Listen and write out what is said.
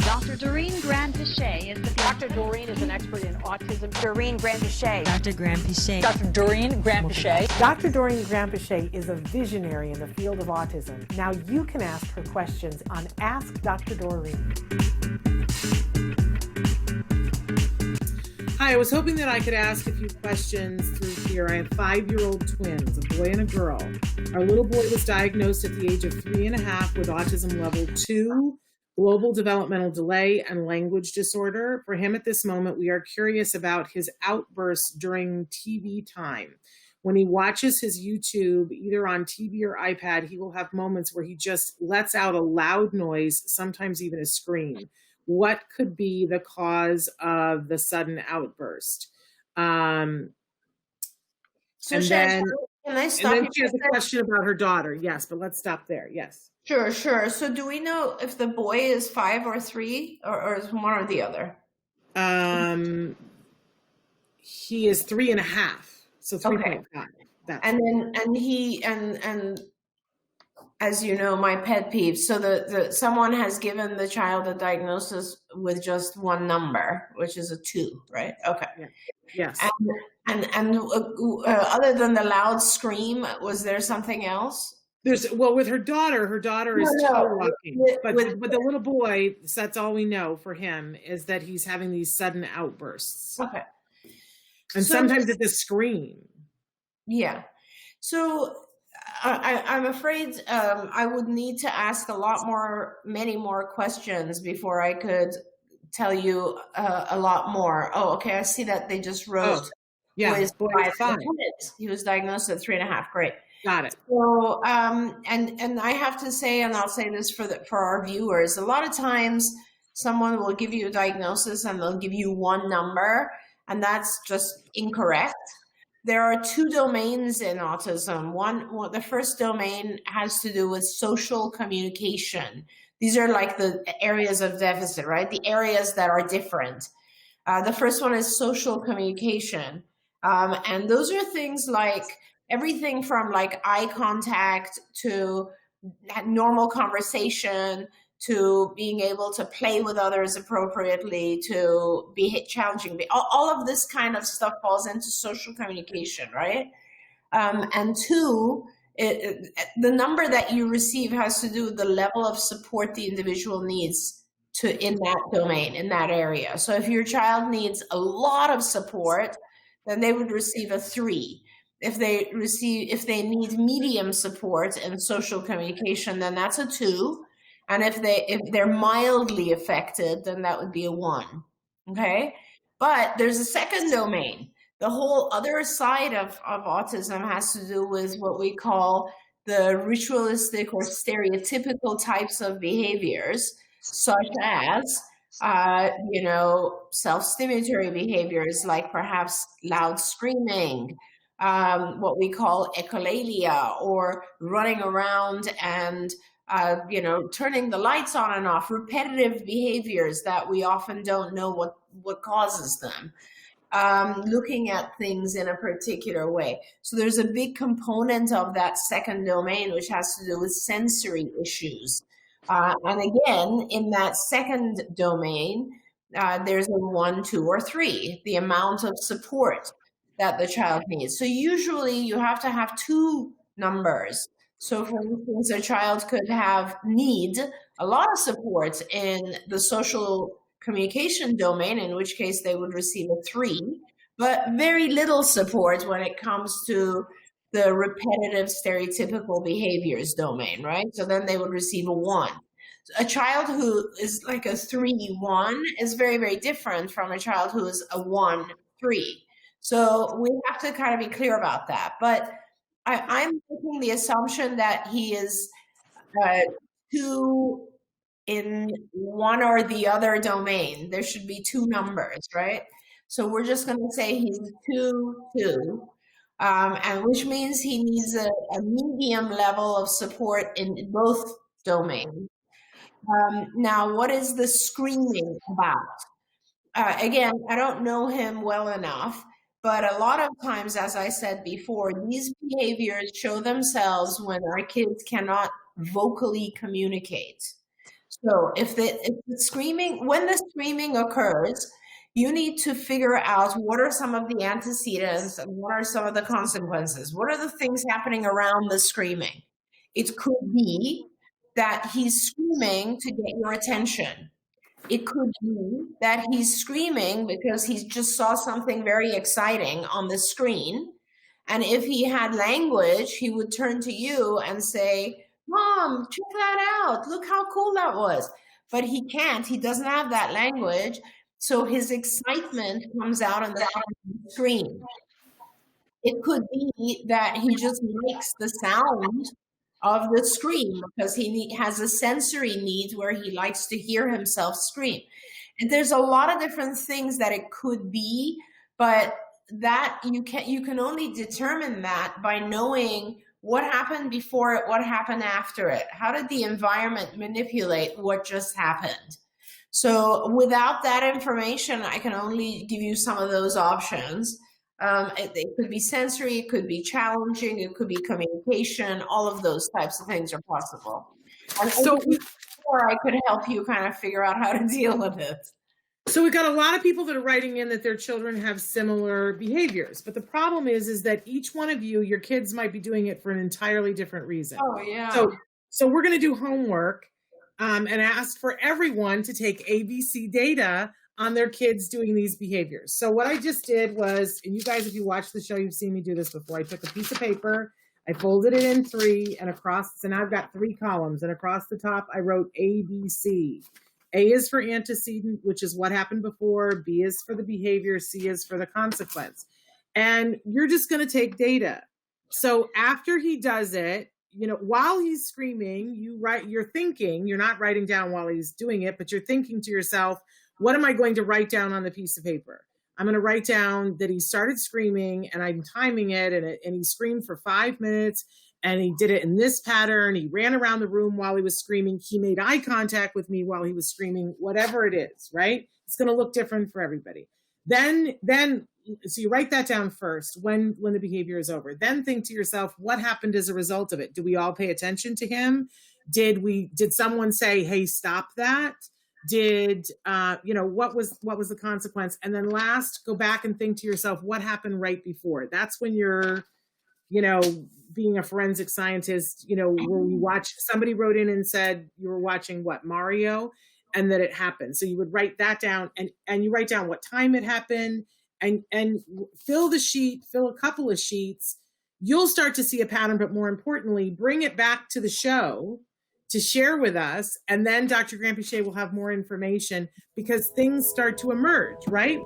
Dr. Doreen Grand-Pichet is the Dr. Doreen is an expert in autism. Doreen Grand-Pichet. Dr. Grand-Pichet. Dr. Doreen Grand-Pichet. Dr. Doreen Grand-Pichet is a visionary in the field of autism. Now you can ask her questions on Ask Dr. Doreen. Hi, I was hoping that I could ask a few questions through here. I have 5-year-old twins, a boy and a girl. Our little boy was diagnosed at the age of 3.5 with autism level 2, global developmental delay, and language disorder. For him at this moment, we are curious about his outbursts during TV time. When he watches his YouTube, either on TV or iPad, he will have moments where he just lets out a loud noise, sometimes even a scream. What could be the cause of the sudden outburst? Can I stop and then you she has for a question about her daughter. Yes, but let's stop there. Yes. Sure. So do we know if the boy is 5 or 3 or is one or the other? He is 3.5, so 3.5. Okay. And as you know, my pet peeve. So someone has given the child a diagnosis with just one number, which is a 2, right? Okay. Yeah. Yes. And other than the loud scream, was there something else? With her daughter is toe walking, but the little boy, that's all we know for him, is that he's having these sudden outbursts. Okay. And sometimes it's a scream. Yeah. So I'm afraid I would need to ask many more questions before I could tell you a lot more. Oh, okay. I see that they just wrote. Yeah. He was diagnosed at 3.5. Great. Got it. So, and I have to say, and I'll say this for our viewers, a lot of times someone will give you a diagnosis and they'll give you one number, and that's just incorrect. There are 2 domains in autism. The first domain has to do with social communication. These are like the areas of deficit, right? The areas that are different. The first one is social communication. And those are things like everything from like eye contact to normal conversation to being able to play with others appropriately, to be challenging. All of this kind of stuff falls into social communication, right? And 2, the number that you receive has to do with the level of support the individual needs in that domain, in that area. So if your child needs a lot of support, then they would receive a 3. If they need medium support and social communication, then that's a 2. And if they're mildly affected, then that would be a 1. Okay. But there's a second domain. The whole other side of autism has to do with what we call the ritualistic or stereotypical types of behaviors, such as self-stimulatory behaviors like perhaps loud screaming, what we call echolalia, or running around and turning the lights on and off, repetitive behaviors that we often don't know what causes them, looking at things in a particular way. So there's a big component of that second domain which has to do with sensory issues. And again, in that second domain, there's a 1, 2, or 3, the amount of support that the child needs. So usually you have to have 2 numbers. So for instance, a child could need a lot of support in the social communication domain, in which case they would receive a 3, but very little support when it comes to the repetitive stereotypical behaviors domain, right? So then they would receive a 1. A child who is like a 3-1 is very, very different from a child who is a 1-3. So we have to kind of be clear about that. But I'm making the assumption that he is 2 in one or the other domain. There should be 2 numbers, right? So we're just going to say he's 2, and which means he needs a medium level of support in both domains. Now, what is the screaming about? Again, I don't know him well enough, but a lot of times, as I said before, these behaviors show themselves when our kids cannot vocally communicate. So if the screaming, when the screaming occurs, you need to figure out what are some of the antecedents and what are some of the consequences. What are the things happening around the screaming? It could be that he's screaming to get your attention. It could be that he's screaming because he just saw something very exciting on the screen. And if he had language, he would turn to you and say, Mom, check that out. Look how cool that was. But he can't. He doesn't have that language. So his excitement comes out on the screen. It could be that he just likes the sound of the scream because he has a sensory need where he likes to hear himself scream. And there's a lot of different things that it could be, but that you can only determine that by knowing what happened before it, what happened after it. How did the environment manipulate what just happened? So without that information, I can only give you some of those options. It could be sensory, it could be challenging, it could be communication, all of those types of things are possible. And so I could help you kind of figure out how to deal with it. So we've got a lot of people that are writing in that their children have similar behaviors, but the problem is that each one of you, your kids might be doing it for an entirely different reason. Oh, yeah. So we're going to do homework and ask for everyone to take ABC data on their kids doing these behaviors. So what I just did was, and you guys, if you watch the show, you've seen me do this before. I took a piece of paper, I folded it in three, and across, so now I've got 3 columns, and across the top, I wrote ABC. A is for antecedent, which is what happened before. B is for the behavior. C is for the consequence. And you're just going to take data. So after he does it, while he's screaming, you're thinking, you're not writing down while he's doing it, but you're thinking to yourself, what am I going to write down on the piece of paper? I'm going to write down that he started screaming and I'm timing it, and he screamed for 5 minutes. And he did it in this pattern. He ran around the room while he was screaming. He made eye contact with me while he was screaming, whatever it is, right? It's going to look different for everybody. Then, so you write that down first when the behavior is over. Then think to yourself, what happened as a result of it? Do we all pay attention to him? Did someone say, hey, stop that? What was the consequence? And then last, go back and think to yourself, what happened right before? That's when you're, being a forensic scientist, where you watch, somebody wrote in and said you were watching Mario, and that it happened. So you would write that down and you write down what time it happened and fill a couple of sheets. You'll start to see a pattern, but more importantly, bring it back to the show to share with us. And then Dr. Granpeesheh will have more information because things start to emerge, right?